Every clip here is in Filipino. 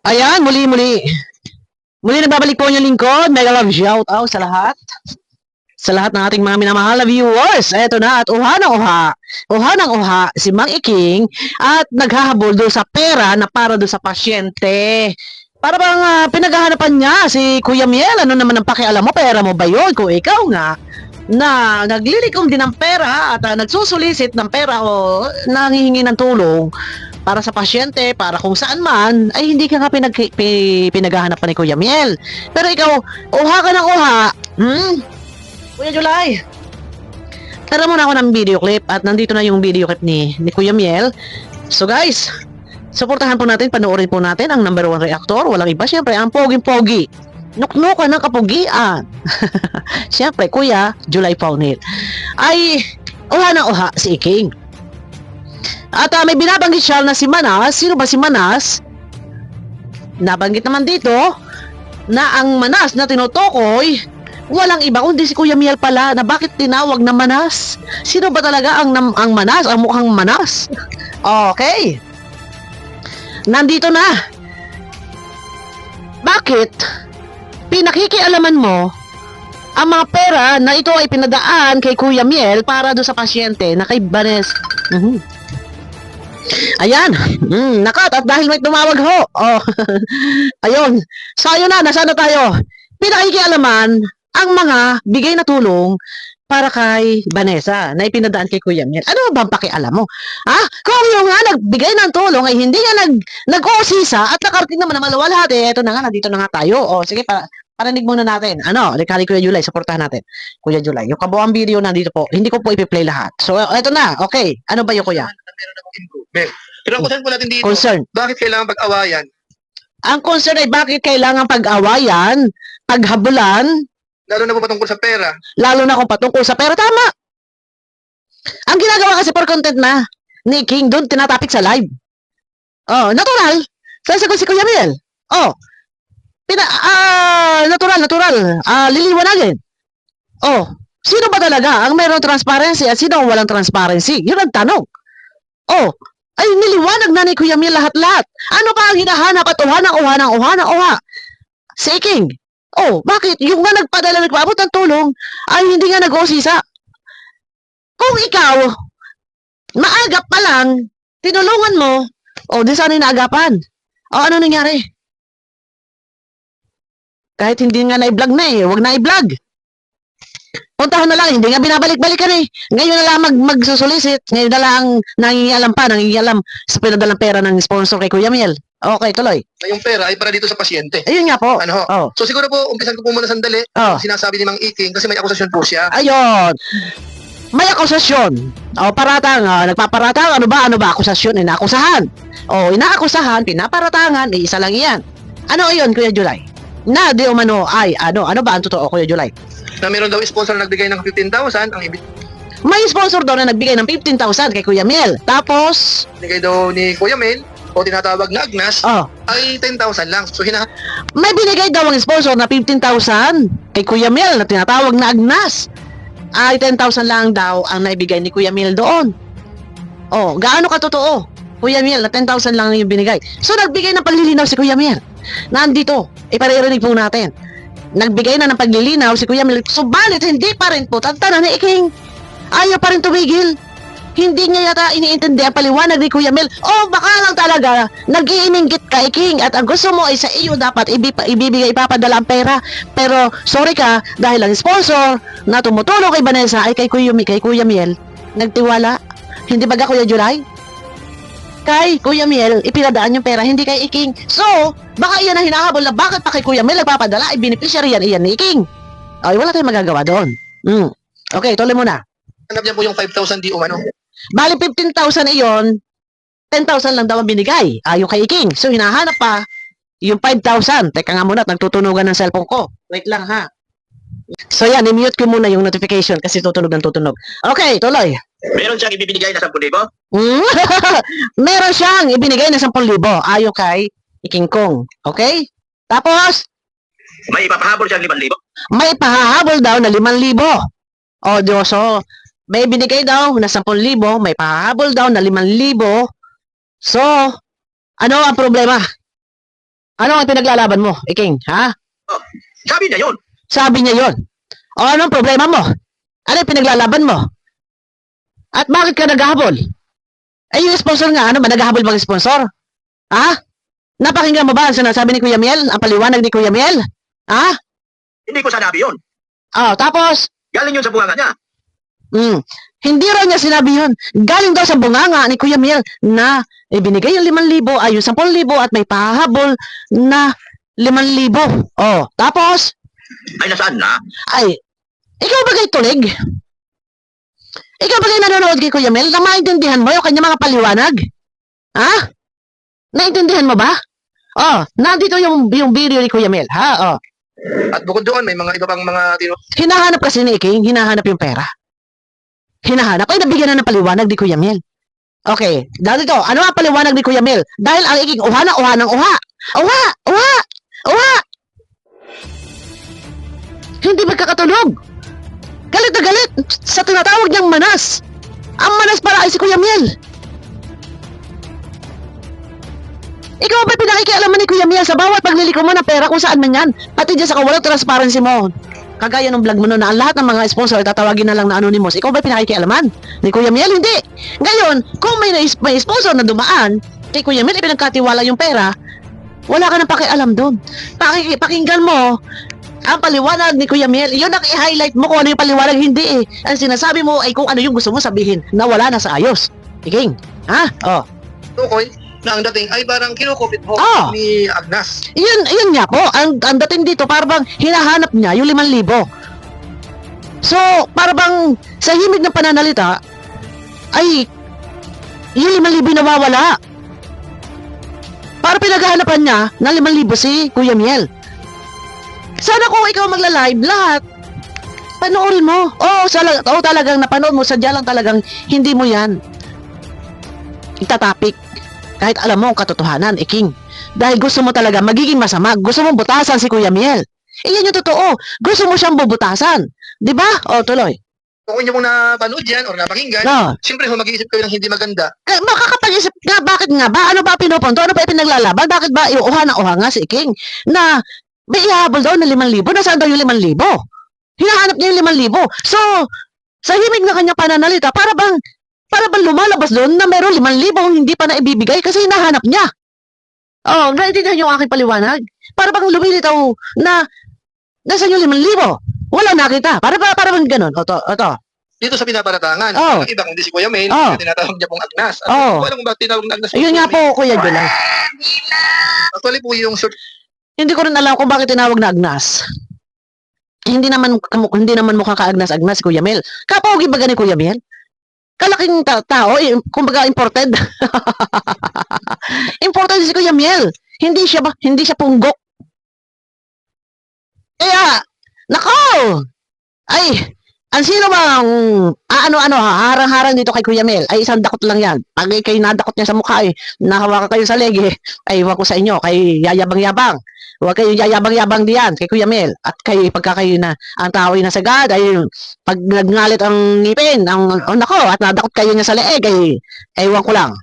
Ayan, muli-muli. Muli nagbabalik po yung lingkod. Mega love shout out sa lahat. Sa lahat ng ating mga minamahal na viewers. Eto na at uha ng uha. Uha ng uha si Mang Iking at naghahabol doon sa pera na para doon sa pasyente. Para bang pinaghahanapan niya si Kuya Miel. Ano naman ang pakialam mo? Pera mo ba yun? Kung ikaw nga na naglilikom din ng pera at nagsusulisit ng pera o nangihingi ng tulong para sa pasyente, para kung saan man, ay hindi ka nga pinaghahanap pa ni Kuya Miel. Pero ikaw, uha ka ng uha. Kuya July, tara muna ako ng video clip at nandito na yung video clip ni Kuya Miel. So guys, suportahan po natin, panoorin po natin ang number 1 reactor. Walang iba, syempre, ang poging-pogi. Nuknukan ng kapugian. Syempre, Kuya July Paunil. Ay, uha ng uha si Iking. At may binabanggit siya na si Manas. Sino ba si Manas? Nabanggit naman dito na ang Manas na tinutukoy walang iba kundi si Kuya Miel pala. Na bakit tinawag na Manas? Sino ba talaga ang Manas? Ang mukhang Manas? Okay. Nandito na. Bakit pinakikialaman mo ang mga pera na ito ay pinadaan kay Kuya Miel para do sa pasyente na kay Banes? Ayan, nakat, at dahil may tumawag ho, ayun, so ayun na, nasa na tayo, pinakikialaman ang mga bigay na tulong para kay Vanessa na ipinadaan kay Kuya Miel. Ano ba ang pakialam mo? Kung yung nga nagbigay ng tulong ay hindi nga nag-uusisa at nakarating naman na malawalhati, eto na nga, nandito na nga tayo. Sige, parinig muna natin. Kali Kuya July, supportahan natin. Kuya July, yung kabuang video nandito po, hindi ko po ipi-play lahat. So, eto na, okay. Ano ba yung Kuya? Meron akong improvement. Pero ang concern po natin dito, Concern. bakit kailangan pag-awayan? Ang concern ay bakit kailangan pag-awayan, paghabulan, Lalo na po patungkol sa pera. lalo na kung patungkol sa pera. Tama. Ang ginagawa kasi for content na ni King, doon tinatapik sa live. Natural. Sasagot si Kuya Miel. Natural. Liliwanagin. Sino ba talaga ang mayroong transparency at sino ang walang transparency? Yun ang tanong. Ay niliwanag na ni Kuya Miel lahat-lahat. Ano pa ang hinahanap at uha? Si King. Bakit? Yung nga nagpaabot ng tulong ay hindi nga nag-uusisa. Kung ikaw, maagap pa lang, tinulungan mo, di sana inaagapan. Ano nangyari? Kahit hindi nga na-vlog na wag na i-vlog. Puntahan na lang, hindi nga binabalik-balikan Ngayon na lang magsusulisit, ngayon na lang nangingialam sa pinadalang pera ng sponsor kay Kuya Miel. Okay, tuloy. Na yung pera ay para dito sa pasyente. Ayun nga po. So siguro po, umpisan ko po muna sandali. Sinasabi ni Mang Iking kasi may akusasyon po siya. Ayun. May akusasyon. Paratang. Nagpaparatang. Ano ba akusasyon? Inaakusahan. Inaakusahan, pinaparatangan. Isa lang iyan. Ano iyon, Kuya July? Na di umano ay ano ba ang totoo, Kuya July? Na meron daw sponsor na nagbigay ng 15,000. Ang May sponsor daw na nagbigay ng 15,000 kay Kuya Miel. Tapos, ibigay daw ni Kuya Miel o tinatawag na Agnas ay 10,000 lang. So may binigay daw ang sponsor na 15,000 kay Kuya Miel na tinatawag na Agnas. Ay 10,000 lang daw ang naibigay ni Kuya Miel doon. Gaano katotoo? Kuya Miel na 10,000 lang yung binigay. So nagbigay ng paglilinaw si Kuya Miel. Nandito, iparirinig po natin. Nagbigay na ng paglilinaw si Kuya Miel. Subalit hindi pa rin po tantanan ni Iking. Ayaw pa rin tumigil. Hindi niya yata iniintindi ang paliwanag ni Kuya Miel. Baka lang talaga nag-iinggit kay King at ang gusto mo ay sa iyo dapat ipapadala ang pera. Pero sorry ka, dahil ang sponsor na tumutulong kay Vanessa ay kay Kuya Miel. Nagtiwala. Hindi ba Kuya July? Kay Kuya Miel, ipinadaan yung pera, hindi kay Iking. So, baka iyan ang hinahabol na bakit pa kay Kuya Miel nagpapadala, ay beneficiary iyan ni Iking. Wala tayong magagawa doon. Okay, tuloy muna. hanap niya po yung 5,000 di umano. Bali 15,000 iyon, 10,000 lang daw ang binigay. Yung kay King. So hinahanap pa yung 5,000. Teka nga muna, nagtutunugan ng cellphone ko. Wait lang ha. So yan, i-mute ko muna yung notification kasi tutunog. Okay, tuloy. Meron siyang ibibigay na 10,000? Meron siyang ibinigay na 10,000 ayon kay King Kong. Okay? Tapos, May ipapahabol siyang 5,000? may pahahabol daw na 5,000. Diyos, may binigay daw na 10,000, may pahahabol daw na 5,000. So, ano ang problema? Ano ang pinaglalaban mo, Iking? Ha? Sabi niya yun. Sabi niya yon. O anong problema mo? Ano yung pinaglalaban mo? At bakit ka naghahabol? Eh yung sponsor nga, ano ba? Naghahabol bang sponsor? Ha? Napakinggan mo ba ang sinasabi ni Kuya Miel? Ang paliwanag ni Kuya Miel? Ha? Hindi ko sinabi yun. Oh, tapos, Galing yun sa bunganga niya. hindi raw niya sinabi yun. Galing daw sa bunganga ni Kuya Miel na ibinigay yung 5,000 ay yung 10,000 at may pahabol na 5,000. Oh, tapos, Ay, nasaan na? ay, ikaw ba kay tulig? Ikaw ba kay nanonood kay Kuya Mel na maintindihan mo yung kanya mga paliwanag? Ha? Naintindihan mo ba? Oh, nandito yung video ni Kuya Mel, ha? Oh. At bukod doon, may mga iba pang mga Hinahanap kasi ni King, hinahanap yung pera. Hinahanap. Ay, nabigyan na ng paliwanag ni Kuya Mel. Okay, dito, ano ang paliwanag ni Kuya Mel? Dahil ang King, uha ng uha. Uha! Uha! Uha! Hindi magkakatunog. Galit na galit sa tinatawag niyang manas. Ang manas para ay si Kuya Miel. Ikaw ba pinakikialaman ni Kuya Miel sa bawat pagliliko mo ng pera kung saan man yan? Pati dyan sa kawalang transparency mo. Kagaya ng vlog mo noon na ang lahat ng mga sponsor ay tatawagin na lang na anonymous. Ikaw ba pinakikialaman ni Kuya Miel? Hindi. Ngayon, kung may sponsor na dumaan, kay Kuya Miel ipinagkatiwala yung pera, wala ka nang pakialam doon. Pakinggan mo ang paliwanag ni Kuya Miel. Yun ang i-highlight mo kung ano yung paliwanag. Hindi eh. Ang sinasabi mo ay kung ano yung gusto mo sabihin na wala na sa ayos. Iking, ha? Oh. tukoy na ang dating ay parang kinukupit mo Oh. ni Agnes. Yun nga po. Ang dating dito, parang hinahanap niya yung 5,000. So, parang sa himig ng pananalita, ay yung 5,000 nawawala. Para pinaghahanapan niya ng 5,000 si Kuya Miel. Sana kung ikaw magla-live, lahat, panoorin mo. Oo, talagang napanood mo, sadya lang talagang hindi mo yan itatapik. Kahit alam mo ang katotohanan, King. Dahil gusto mo talaga magiging masama. Gusto mo butasan si Kuya Miel. Yan yung totoo. Gusto mo siyang bubutasan. Diba? O, tuloy. Kung inyo mong napanood yan or napakinggan, No. siyempre kung mag-iisip kayo ng hindi maganda, Makakapag-isip nga, bakit nga ba? Ano ba pinupunto? Ano ba ipinaglalaban? Bakit ba iuha na uha nga si King? Na may ihabol daw ng 5,000. Nasaan daw yung 5,000? Hinahanap niya yung 5,000. So, sa himig na kanyang pananalita, para bang lumalabas doon na meron 5,000 hindi pa na ibibigay kasi hinahanap niya. Oh, naintindihan niyo ang aking paliwanag? Para bang lumilitaw na nasaan yung 5,000? Wala nakita. Para bang ganun. Oto. dito sa pinaparatangan, Oh. ang iba kundi si Kuya Mail, Oh. tinatawag niya pong Agnes. At Oh. Wala kung bakit tinawag na Agnes. Ayun nga po, Kuya July. Actually po yung short Hindi ko rin alam kung bakit tinawag na Agnas. Hindi naman mukhang ka-Agnas si Kuya Mel. Kapogi ba ni Kuya Mel? Kalaking tao, kumbaga imported. Imported si Kuya Mel. Hindi siya punggok. Kaya, nako! Ay, ang sino bang harang-harang dito kay Kuya Mel ay isang dakot lang yan. Pag kayo nadakot niya sa mukha nahawakan kayo sa legi, ay iwan ko sa inyo, kay yayabang-yabang. Huwag kayo yayabang-yabang diyan kay Kuya Mel. At kayo, pagka kayo na, ang tao ay nasagad, ay pag nagngalit ang ngipin, nako, at nadakot kayo niya sa leeg, ay iwan ko lang.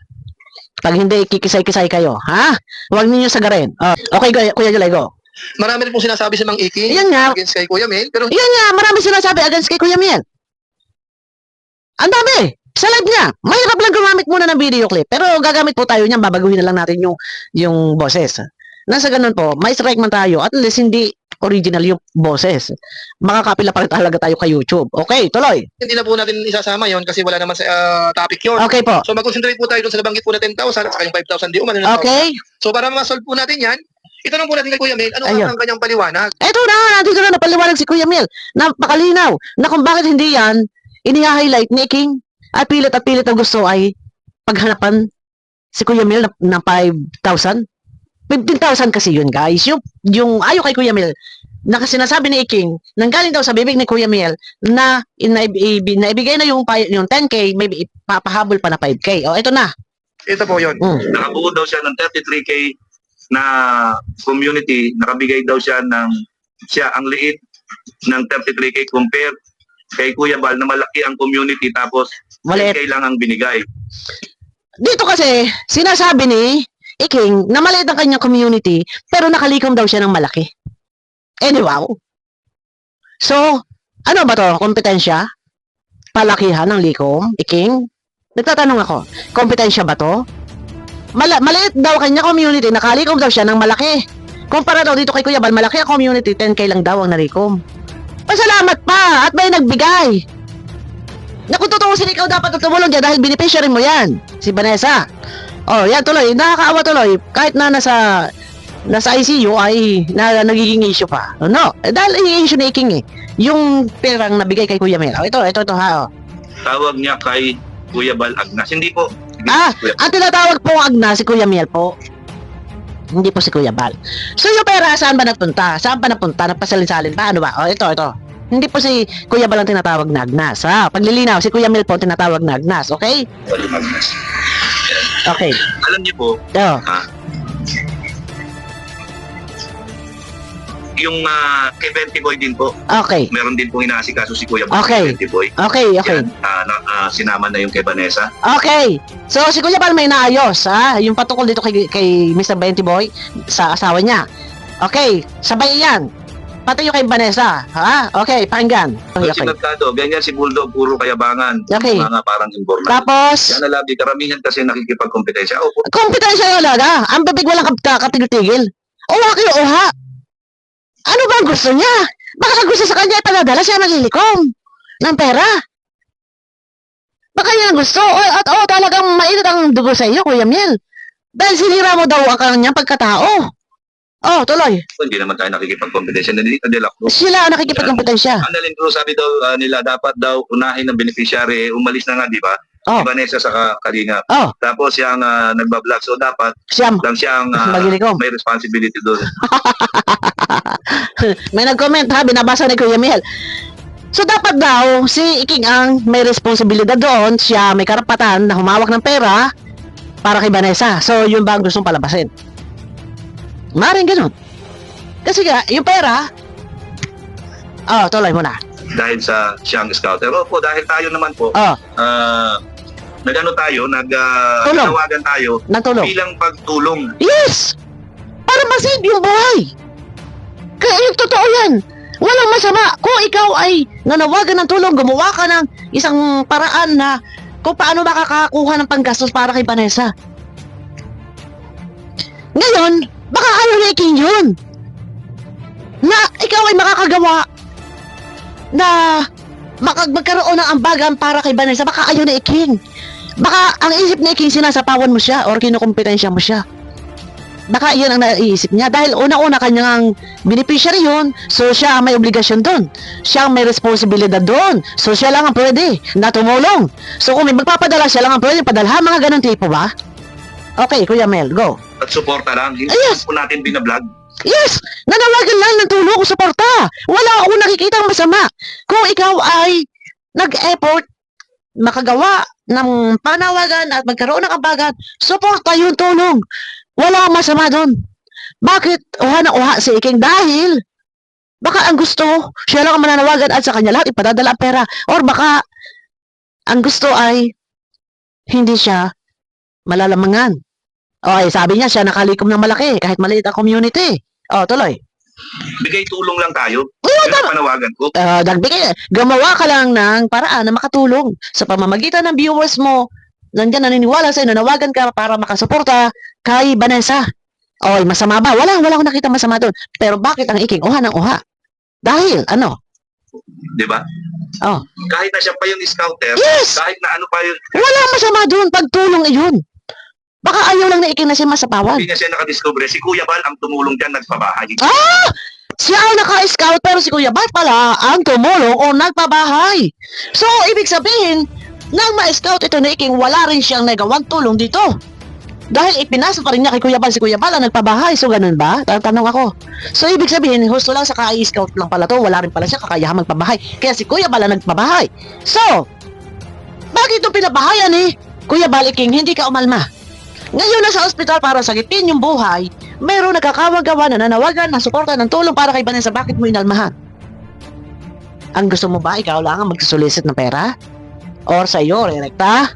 Pag hindi, kikisay-kisay kayo, ha? Huwag ninyo sagarin. Okay, Kuya July, go. Marami rin pong sinasabi si Mang Iki Yan nga. against kay Kuya Mail, pero Yan nga, marami sinasabi against kay Kuya Miel. Ang dami. Sa live niya. Mahirap lang gumamit muna ng video clip. Pero gagamit po tayo niyan. Babaguhin na lang natin yung boses. Nasa ganun po, may strike man tayo. At least hindi original yung boses. Makakapila pa rin talaga tayo kay YouTube. Okay, tuloy. hindi na po natin isasama yon kasi wala naman sa topic yun. Okay po. So mag-concentrate po tayo dun sa nabanggit po na 10,000 at saka yung 5,000 di umano na Okay. So para ma-solve po natin yan, itanong po natin kay Kuya Mail, ano Ayun. ang kanyang paliwanag? Eto na, nandito na napaliwanag si Kuya Miel. Napakalinaw na kung bakit hindi yan ini-highlight ni King at pilit ang gusto ay paghanapan si Kuya Miel na 5,000. 15,000 kasi yun, guys. Yung ayaw kay Kuya Miel na sinasabi ni King, nanggaling daw sa bibig ni Kuya Miel na naibigay na yung 10K, may papahabol pa na 5K. O, eto na. Ito po yun. Nakabuo daw siya ng 33K na community, nakabigay daw siya ang liit ng 33K compare kay Kuya Bal na malaki ang community tapos Maliit. 10K lang ang binigay. Dito kasi, sinasabi ni Iking, na maliit ang kanyang community, pero nakalikom daw siya ng malaki. Wow. So, ano ba to? Kompetensya? Palakihan ng likom? Iking? Nagtatanong ako, kompetensya ba to? Maliit daw kanya community, nakalikom daw siya ng malaki. Kumpara daw dito kay Kuya Bal, malaki ang community, 10K lang daw ang nalikom. Pasalamat pa, at may nagbigay. Na kung tutuusin, ikaw dapat tumulong dyan dahil beneficiary mo yan, si Vanessa. Oh, yan tuloy, nakakaawa tuloy. Kahit na nasa ICU ay nagiging issue pa. No, dahil issue ni Iking yung perang nabigay kay Kuya Mel. Ito ha. Tawag niya kay Kuya Bal Agnas. Hindi po. Ang tinatawag pong Agnas si Kuya Mel po. Hindi po si Kuya Bal. So yung pera, saan ba nagpunta? Saan pa napunta? Nagpasalin-salin pa? Ano ba? Ito. Hindi po si Kuya Bal ang tinatawag na Agnas. Paglilinaw, si Kuya Mel po ang tinatawag na Agnas. Okay? Agnas. Okay. Alam niyo po, yung kay Venti Boy din po. Okay. Meron din pong inaasikaso si Kuya Bal Okay. kay Venti Boy. Okay. Yan, sinama na yung kay Vanessa. Okay. So, si Kuya Bal may naayos, yung patungkol dito kay Mr. Venti Boy sa asawa niya. Okay. Sabay yan. Pati yung kay Vanessa. Okay. Pakinggan. Okay. Si Mercado, ganyan si Bulldog, puro kayabangan. Okay. Mga parang informal. Tapos, Yan na lagi, karamihan kasi nakikipagkompetensya. kompetensya talaga. Ang bibig walang katigil-tigil. Uha kayo, uha. Ano ba ang gusto niya? Baka sa gusto sa kanya ipagadala siya maglilikom ng pera. Baka yan ang gusto. Talagang mainit ang dugo sa iyo, Kuya Miel. Dahil sinira mo daw ang kanyang pagkatao. Tuloy. Hindi naman tayo nakikipagkompetensya. Nandito nila ko. Sila ang nakikipagkompetensya. Annalyn Cruz, sabi daw nila, dapat daw unahin ng beneficiary. Umalis na nga, di ba? Si Vanessa sa Kalinga. Tapos siyang nagbablog. So dapat Siyang may responsibility doon. May nag-comment binabasa ni Kuya Miel. So dapat daw si Iking ang may responsibilidad doon, siya may karapatan na humawak ng pera para kay Vanessa. So yun ba ang gustong palabasin? Maring ganun. Kasi yung pera, tuloy mo na. Dahil sa siyang scouter. Opo, dahil tayo naman po, nanawagan tayo Nagtulong. bilang pagtulong. Yes! Para masave yung buhay. Kaya yung totoo yan. Walang masama. Kung ikaw ay nanawagan ng tulong, gumawa ka ng isang paraan na kung paano makakakuha ng panggastos para kay Vanessa. Ngayon, baka ayaw na Iking yun. Na ikaw ay makakagawa na magkaroon ng ambagan para kay Vanessa. Baka ayaw na Iking. Baka ang isip na Iking, sinasapawan mo siya or kinukumpetensya mo siya. Baka iyan ang naiisip niya. Dahil una-una kanyang beneficiary yun, so siya may obligasyon doon. Siya may responsibilidad doon. So siya lang ang pwede na tumulong. So kung may magpapadala, siya lang ang pwede padalhan, mga ganun tipo ba? Okay, Kuya Mel, go. At suporta lang. Hindi po natin binablog. Yes! Nanawagan lang ng tulong o suporta. Wala akong nakikitang masama. Kung ikaw ay nag-effort, makagawa ng panawagan at magkaroon ng ambagan, suporta yung tulong. Wala akong masama doon. Bakit uha na uha si Iking? Dahil baka ang gusto, siya lang ang mananawagan at sa kanya lahat ipadadala ang pera. Or baka ang gusto ay hindi siya malalamangan. Okay, sabi niya siya nakalikom ng malaki kahit maliit ang community. Tuloy. Bigay tulong lang tayo. Panawagan ko. Gumawa ka lang ng paraan na makatulong sa pamamagitan ng viewers mo. Nandiyan naniniwala sa'yo, nanawagan ka para makasuporta kay Vanessa. Masama ba? Wala akong nakita masama doon. Pero bakit ang Iking uha ng uha? Dahil, Di ba? Kahit na siya pa yung scouter, yes! kahit na ano pa yun. Wala masama doon, pagtulong iyon. Baka ayaw lang na Iking na siya masapawan. Hindi niya siya nakadiscover. Si Kuya Bal ang tumulong dyan, nagpabahay. Siya ang naka-scout pero si Kuya Bal pala ang tumulong o nagpabahay. So, ibig sabihin, nang ma-scout ito na Iking, wala rin siyang nagawang tulong dito. Dahil ipinasa pa rin niya kay Kuya Bal, si Kuya Bal ang nagpabahay. So, ganun ba? Tatanong ako. So, ibig sabihin, husto lang sa ka-scout lang pala to. Wala rin pala siya kakayahang magpabahay. Kaya si Kuya Bal ang nagpabahay. So, bakit itong pinabahayan Kuya Bal Iking, hindi ka umalma? Ngayon nasa ospital para sagitin yung buhay, mayroong nagkakawagawa na nanawagan na suporta ng tulong para kay Vanessa. Bakit mo inalmahan? Ang gusto mo ba ikaw lang ang magsusulisit ng pera? Or sa iyo, rekta?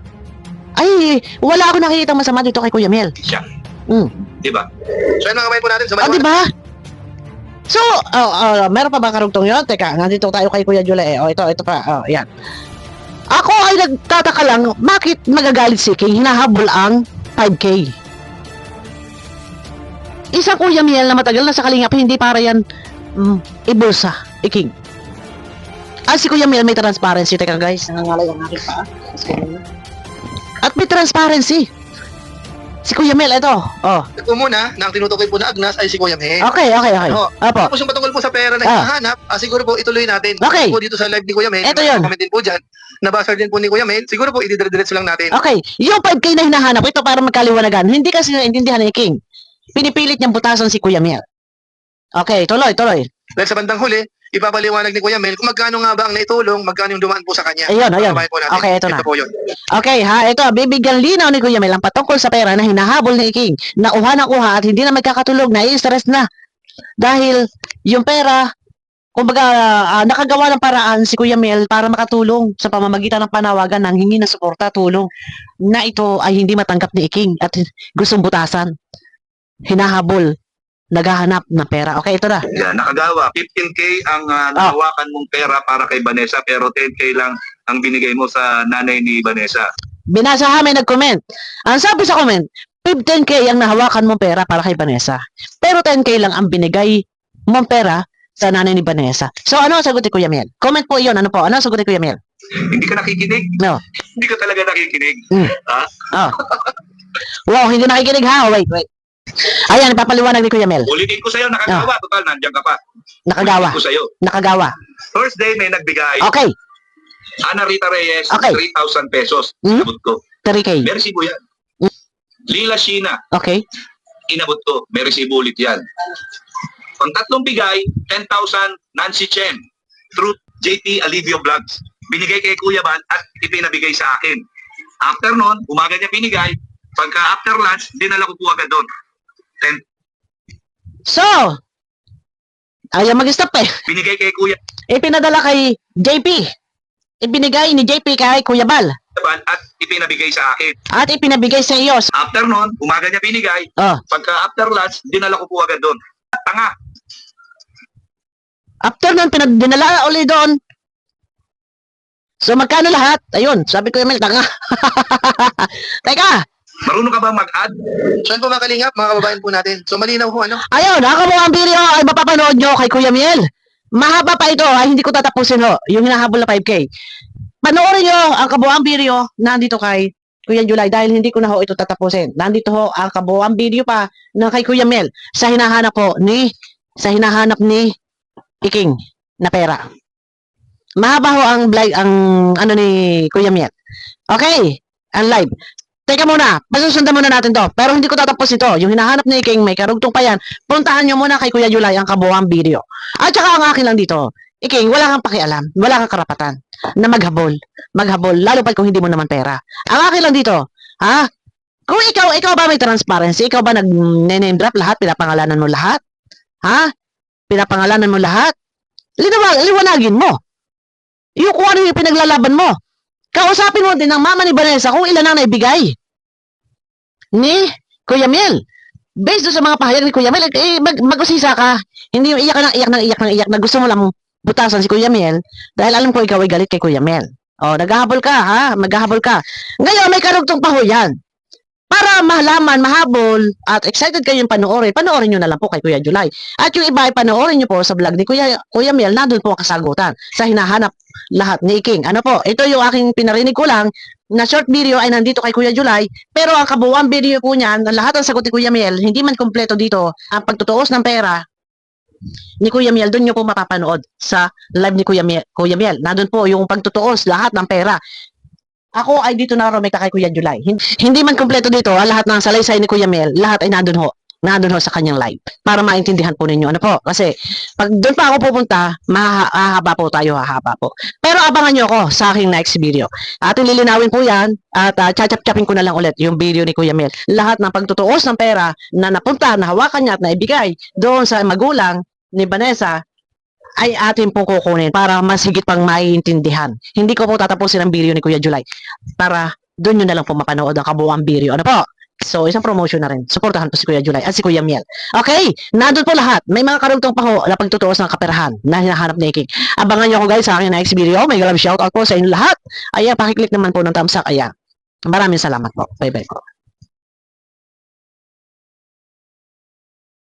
Ay, wala ako nakikita masama dito kay Kuya Mel. Siya. Mm. Di ba? So yan mga kabayan po natin. So, Oh, di ba? So, meron pa ba karugtong yun? Teka, nandito tayo kay Kuya July. Ito pa. Yan. Ako ay nagtataka lang, bakit magagalit si King? Hinahabol ang 5K. Isang Kuya Miel na matagal na sa Kalingap, hindi para yan ibulsa, King. Si Kuya Miel may transparency. Teka guys, nangangalay ang aking paa. At may transparency. Si Kuya Mel, ito. Ito muna, na ang tinutukoy po na Agnas ay si Kuya Mel. Okay. Opo. Tapos yung patungkol po sa pera na hinahanap, siguro po ituloy natin. Okay. Po dito sa live ni Kuya Mel. Ito yun. Comment din po dyan. Nabasa din po ni Kuya Mel. Siguro po ididire-diretso lang natin. Okay. Yung 5K na hinahanap, ito para magkaliwanagan. Hindi kasi naintindihan ni King. Pinipilit niyang butasan si Kuya Mel. Okay, tuloy. Dahil sa bandang huli, ipapaliwanag ni Kuya Mel kung magkano nga ba ang naitulong, magkano yung dumaan po sa kanya. Ayun. Kababayan po natin. Okay, ito na. Ito po yun. Okay, ito, bibigyan linaw ni Kuya Mel ang patungkol sa pera na hinahabol ni King. Nauha ng uha at hindi na magkakatulog, nai-stress na. Dahil yung pera, kumbaga, nakagawa ng paraan si Kuya Mel para makatulong sa pamamagitan ng panawagan ng hingi ng suporta, tulong, na ito ay hindi matanggap ni King at gustong butasan. Hinahabol, naghahanap ng pera. Okay, ito na. Yan, nakagawa. 15K ang nahawakan mong pera para kay Vanessa, pero 10K lang ang binigay mo sa nanay ni Vanessa. Binasa may nag-comment. Ang sabi sa comment, 15K ang nahawakan mong pera para kay Vanessa. Pero 10K lang ang binigay mong pera sa nanay ni Vanessa. So, ano ang sagot ni Kuya Mel? Comment po iyon. Ano ang sagot ni Kuya Mel? Hindi ka nakikinig? No. Hindi ka talaga nakikinig. Ha? Wow, hindi nakikinig ha. Wait. Ayan, ipapaliwanag ni Kuya Mel. Ulitin ko sa'yo, nakagawa. Total, nandiyan ka pa. Nakagawa. Ulitin ko sa'yo. Nakagawa. First day, may nagbigay. Okay. Ana Rita Reyes, Okay. 3,000 pesos. Hmm? Inabot ko. 3K. May resibo yan. Lila Sheena, Okay. inabot ko. May resibo ulit yan. Ang tatlong bigay, 10,000 Nancy Chen through JT Alivio Vlogs. Binigay kay Kuya Bal at ipinabigay sa akin. After nun, umaga niya binigay. Pagka after lunch, dinala ko po agad doon. So, ayaw mag-stop eh. Binigay kay Kuya Ipinadala kay JP. Ibinigay ni JP kay Kuya Bal. Bal at ipinabigay sa akin. At ipinabigay sa iyo. After nun, umaga niya binigay. Pagka after lunch, dinala ko po agad doon. Tanga. After nun, dinala ulit doon. So, magkano lahat? Ayun, sabi ko Emel, tanga. Teka, Marunong ka ba mag-add? So yan po mga kalingap, mga kababayan po natin. So malinaw po ano? ayun, ako mo ang video ay mapapanood nyo kay Kuya Miel. Mahaba pa ito, ay hindi ko tatapusin ho, yung hinahabol na 5K. Panoorin nyo ang kabuang video nandito kay Kuya July dahil hindi ko na ho ito tatapusin. Nandito ho ang kabuang video pa ng kay Kuya Miel sa hinahanap ni Iking na pera. Mahaba ho ang ano ni Kuya Miel. Okay, ang live. Teka muna, pasusundan muna natin to. Pero hindi ko tatapos ito. Yung hinahanap ni King, may karugtong pa yan. Puntahan nyo muna kay Kuya July ang kabuang video. At saka ang akin lang dito. King, wala kang pakialam. Wala kang karapatan na maghabol. Maghabol. Lalo pa kung hindi mo naman pera. Ang akin lang dito. Ha? Kung ikaw ba may transparency? Ikaw ba nag-name drop lahat? Pinapangalanan mo lahat? Ha? Pinapangalanan mo lahat? Liwanagin mo. Yung kung ano yung pinaglalaban mo. Kausapin mo din ang mama ni Vanessa kung ilan ang naibigay ni Kuya Miel. Based doon sa mga pahayag ni Kuya Miel, mag-usisa ka. Hindi yung iyak na gusto mo lang butasan si Kuya Miel dahil alam ko ikaw ay galit kay Kuya Miel. Naghahabol ka, ha? Maghahabol ka. Ngayon, may karugtong pa ho yan. Para malaman, mahabol, at excited kayong panoorin nyo na lang po kay Kuya July. At yung iba ay panoorin nyo po sa vlog ni Kuya Miel, nandun po ang kasagutan sa hinahanap lahat ni King. Ano po, ito yung aking pinarinig ko lang na short video ay nandito kay Kuya July, pero ang kabuuan video po niyan, lahat ng sagot ni Kuya Miel, hindi man kompleto dito ang pagtutuos ng pera ni Kuya Miel, doon nyo po mapapanood sa live ni Kuya Miel. Nandun po yung pagtutuos lahat ng pera. Ako ay dito na rumekta kay Kuya July. Hindi man kompleto dito, lahat ng salaysay ni Kuya Miel, lahat ay nandun ho sa kanyang live. Para maintindihan po ninyo. Ano po? Kasi, pag doon pa ako pupunta, hahaba po. Pero abangan nyo ako sa aking next video. Ating lilinawin po yan, at chachap-chapin ko na lang ulit yung video ni Kuya Miel. Lahat ng pagtutuos ng pera na napunta, na hawakan niya at naibigay doon sa magulang ni Vanessa, ay atin po kukunin para mas higit pang maiintindihan. Hindi ko po tatapusin ang video ni Kuya July para doon nyo na lang po mapanood ang kabuuang video. Ano po? So, isang promotion na rin. Suportahan po si Kuya July at si Kuya Miel. Okay, nandun po lahat. May mga karugtong pa ho na pagtutuos ng kaperahan na hinahanap ni King. Abangan nyo ako guys sa aking next video. May love shoutout po sa inyo lahat. Ayan, pakiclick naman po ng thumbs up. Ayan. Maraming salamat po. Bye-bye po.